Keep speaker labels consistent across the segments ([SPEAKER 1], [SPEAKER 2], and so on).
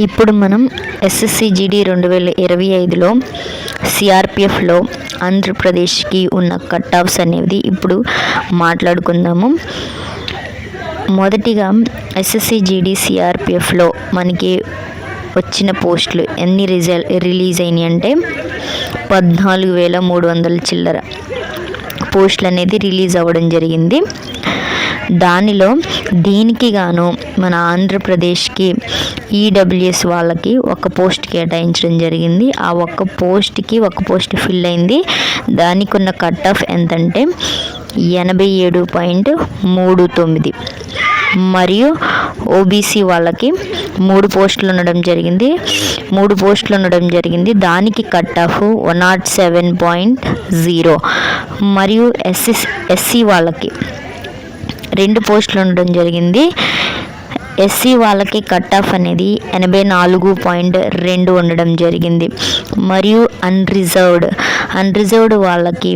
[SPEAKER 1] ఇప్పుడు మనం SSC GD 2025లో సిఆర్పిఎఫ్లో ఆంధ్రప్రదేశ్కి ఉన్న కట్ ఆఫ్స్ అనేది ఇప్పుడు మాట్లాడుకుందాము. మొదటిగా ఎస్ఎస్సి జీడీ సిఆర్పిఎఫ్లో మనకి వచ్చిన పోస్టులు ఎన్ని రిలీజ్ అయినాయి అంటే 14,300 చిల్లర పోస్టులు అనేది రిలీజ్ అవ్వడం జరిగింది. దానిలో దీనికి గాను మన ఆంధ్రప్రదేశ్కి ఈడబ్ల్యూఎస్ వాళ్ళకి ఒక పోస్ట్ కేటాయించడం జరిగింది. ఆ ఒక్క పోస్ట్ ఫిల్ అయింది. దానికి ఉన్న కట్ ఆఫ్ ఎంతంటే 87.39. మరియు ఓబీసీ వాళ్ళకి 3 పోస్టులు ఉండడం జరిగింది. దానికి కట్ ఆఫ్ 107.0. మరియు ఎస్సీ వాళ్ళకి 2 పోస్టులు ఉండడం జరిగింది. ఎస్సీ వాళ్ళకి కట్ ఆఫ్ అనేది 84.2 ఉండడం జరిగింది. మరియు అన్రిజర్వ్డ్ వాళ్ళకి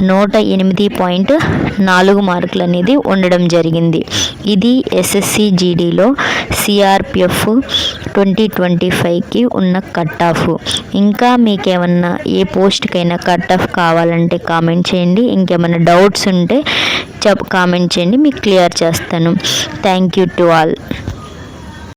[SPEAKER 1] 108.4 మార్కులు అనేది ఉండడం జరిగింది. ఇది ఎస్ఎస్సి జీడీలో సిఆర్పిఎఫ్ 2025కి ఉన్న కట్ ఆఫ్. ఇంకా మీకేమన్నా ఏ పోస్ట్కైనా కట్ ఆఫ్ కావాలంటే కామెంట్ చేయండి. ఇంకేమైనా డౌట్స్ ఉంటే కామెంట్ చేయండి, మీకు క్లియర్ చేస్తాను. Thank you to all.